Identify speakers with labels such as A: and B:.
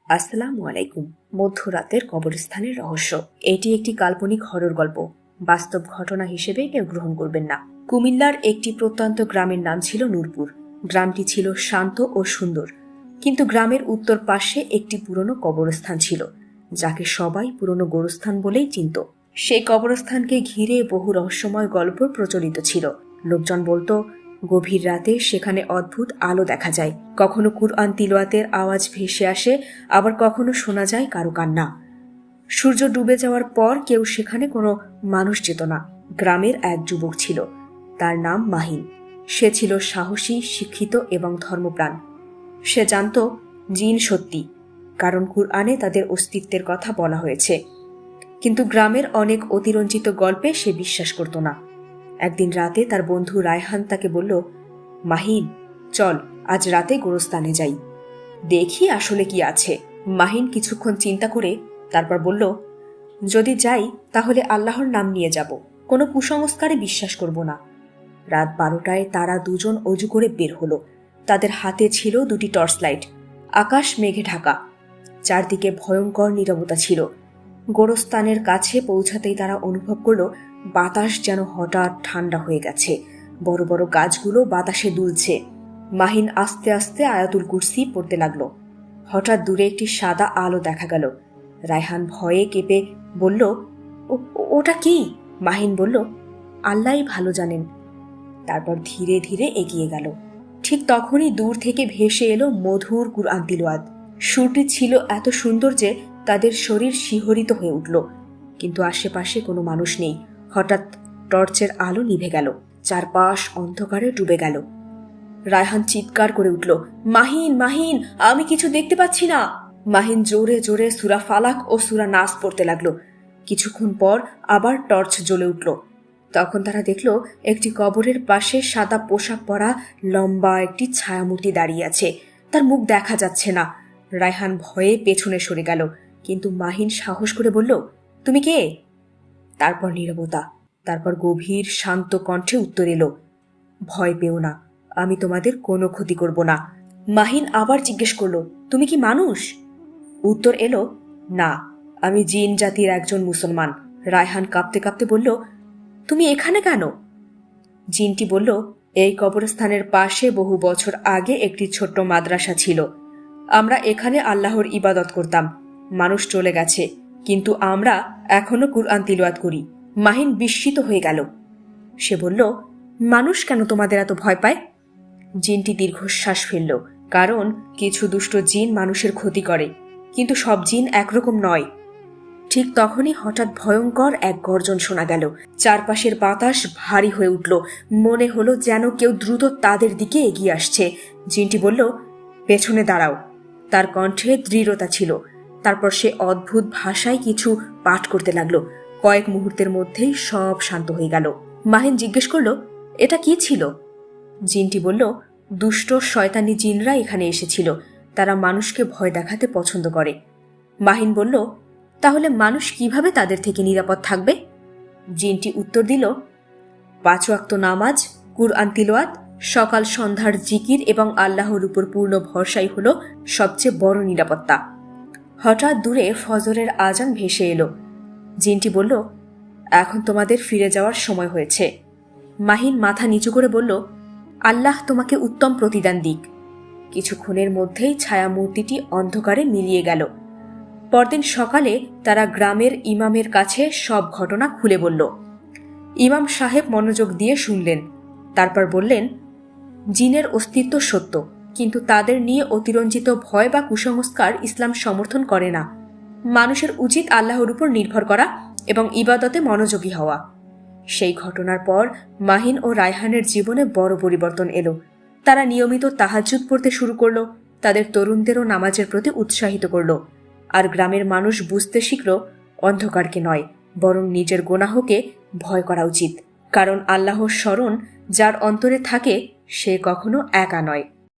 A: আসসালামু আলাইকুম। মধ্যরাতের কবরস্থানের রহস্য। এটি একটি কাল্পনিক হরর গল্প, বাস্তব ঘটনা হিসেবে কেউ গ্রহণ করবেন না। কুমিল্লার একটি প্রত্যন্ত গ্রামের নাম ছিল নূরপুর। গ্রামটি ছিল শান্ত ও সুন্দর, কিন্তু গ্রামের উত্তর পাশে একটি পুরনো কবরস্থান ছিল, যাকে সবাই পুরনো গোরস্থান বলেই চিনত। সেই কবরস্থানকে ঘিরে বহু রহস্যময় গল্প প্রচলিত ছিল। লোকজন বলতো, গভীর রাতে সেখানে অদ্ভুত আলো দেখা যায়, কখনো কুরআন তিলাওয়াতের আওয়াজ ভেসে আসে, আবার কখনো শোনা যায় কারো কান্না। সূর্য ডুবে যাওয়ার পর কেউ সেখানে কোনো মানুষ যেত না। গ্রামের এক যুবক ছিল, তার নাম মাহিন। সে ছিল সাহসী, শিক্ষিত এবং ধর্মপ্রাণ। সে জানত জিন সত্যি, কারণ কুরআনে তাদের অস্তিত্বের কথা বলা হয়েছে। কিন্তু গ্রামের অনেক অতিরঞ্জিত গল্পে সে বিশ্বাস করত না। একদিন রাতে তার বন্ধু রায়হান তাকে বলল, মাহিন, চল আজ রাতে গোরস্থানে যাই, দেখি আসলে কি আছে। মাহিন কিছুক্ষণ চিন্তা করে তারপর বলল, যদি যাই তাহলে আল্লাহর নাম নিয়ে যাব, কোনো কুসংস্কারে বিশ্বাস করব না। রাত 12টায় তারা দুজন অজু করে বের হলো। তাদের হাতে ছিল দুটি টর্চ লাইট। আকাশ মেঘে ঢাকা, চারদিকে ভয়ঙ্কর নীরবতা ছিল। গোরস্থানের কাছে পৌঁছাতেই তারা অনুভব করল বাতাস যেন হঠাৎ ঠান্ডা হয়ে গেছে। বড় বড় গাছগুলো বাতাসে দুলছে। মাহিন আস্তে আস্তে আয়াতুল কুরসি পড়তে লাগলো। হঠাৎ দূরে একটি সাদা আলো দেখা গেল। রায়হান ভয়ে কেঁপে বলল, ওটা কি? মাহিন বলল, আল্লাহই ভালো জানেন। তারপর ধীরে ধীরে এগিয়ে গেল। ঠিক তখনই দূর থেকে ভেসে এলো মধুর কুরআন তিলাওয়াত। সুরটি ছিল এত সুন্দর যে তাদের শরীর শিহরিত হয়ে উঠল। কিন্তু আশেপাশে কোনো মানুষ নেই। হঠাৎ টর্চের আলো নিভে গেল, চারপাশ অন্ধকারে ডুবে গেল। রায়হান চিৎকার করে উঠল, মাহিন, মাহিন, আমি কিছু দেখতে পাচ্ছি না। মাহিন জোরে জোরে সূরা ফালাক ও সূরা নাস পড়তে লাগলো। কিছুক্ষণ পর আবার টর্চ জ্বলে উঠল। তখন তারা দেখল একটি কবরের পাশে সাদা পোশাক পরা লম্বা একটি ছায়ামূর্তি দাঁড়িয়ে আছে। তার মুখ দেখা যাচ্ছে না। রায়হান ভয়ে পেছনে সরে গেল, কিন্তু মাহিন সাহস করে বলল, তুমি কে? তারপর নীরবতা, তারপর গভীর শান্ত কণ্ঠে উত্তর এলো, ভয় পেও না, আমি তোমাদের কোনো ক্ষতি করব না। মাহিন আবার জিজ্ঞেস করলো, তুমি কি মানুষ? উত্তর এলো, না, আমি জিন জাতির একজন মুসলমান। রায়হান কাঁপতে কাঁপতে বলল, তুমি এখানে কেন? জিনটি বলল, এই কবরস্থানের পাশে বহু বছর আগে একটি ছোট্ট মাদ্রাসা ছিল। আমরা এখানে আল্লাহর ইবাদত করতাম। মানুষ চলে গেছে, কিন্তু আমরা এখনো কুরআন তিলাওয়াত করি। মাহিন বিস্মিত হয়ে গেল। সে বলল, মানুষ কেন তোমাদের এত ভয় পায়? জিনটি দীর্ঘশ্বাস ফেলল, কারণ কিছু দুষ্ট জিন মানুষের ক্ষতি করে, কিন্তু সব জিন একরকম নয়। ঠিক তখনই হঠাৎ ভয়ঙ্কর এক গর্জন শোনা গেল। চারপাশের বাতাস ভারী হয়ে উঠল। মনে হলো যেন কেউ দ্রুত তাদের দিকে এগিয়ে আসছে। জিনটি বলল, পেছনে দাঁড়াও। তার কণ্ঠে দৃঢ়তা ছিল। তারপর সে অদ্ভুত ভাষায় কিছু পাঠ করতে লাগলো। কয়েক মুহূর্তের মধ্যেই সব শান্ত হয়ে গেল। মাহিন জিজ্ঞেস করল, এটা কি ছিল? জিনটি বলল, দুষ্ট শয়তানি জিনরা এখানে এসেছিল। তারা মানুষকে ভয় দেখাতে পছন্দ করে। মাহিন বলল, তাহলে মানুষ কিভাবে তাদের থেকে নিরাপদ থাকবে? জিনটি উত্তর দিল, 5 ওয়াক্ত নামাজ, কুরআন তিলাওয়াত, সকাল সন্ধ্যার জিকির এবং আল্লাহর উপর পূর্ণ ভরসাই হলো সবচেয়ে বড় নিরাপত্তা। হঠাৎ দূরে ফজরের আজান ভেসে এলো। জিনটি বলল, এখন তোমাদের ফিরে যাওয়ার সময় হয়েছে। মাহিন মাথা নিচু করে বলল, আল্লাহ তোমাকে উত্তম প্রতিদান দিক। কিছুক্ষণের মধ্যেই ছায়ামূর্তিটি অন্ধকারে মিলিয়ে গেল। পরদিন সকালে তারা গ্রামের ইমামের কাছে সব ঘটনা খুলে বলল। ইমাম সাহেব মনোযোগ দিয়ে শুনলেন। তারপর বললেন, জিনের অস্তিত্ব সত্য, কিন্তু তাদের নিয়ে অতিরঞ্জিত ভয় বা কুসংস্কার ইসলাম সমর্থন করে না। মানুষের উচিত আল্লাহর উপর নির্ভর করা এবং ইবাদতে মনোযোগী হওয়া। সেই ঘটনার পর মাহিন ও রায়হানের জীবনে বড় পরিবর্তন এলো। তারা নিয়মিত তাহাজ্জুদ পড়তে শুরু করলো, তাদের তরুণদেরও নামাজের প্রতি উৎসাহিত করল। আর গ্রামের মানুষ বুঝতে শিখল, অন্ধকারকে নয়, বরং নিজের গুনাহকে ভয় করা উচিত, কারণ আল্লাহর স্মরণ যার অন্তরে থাকে সে কখনো একা নয়।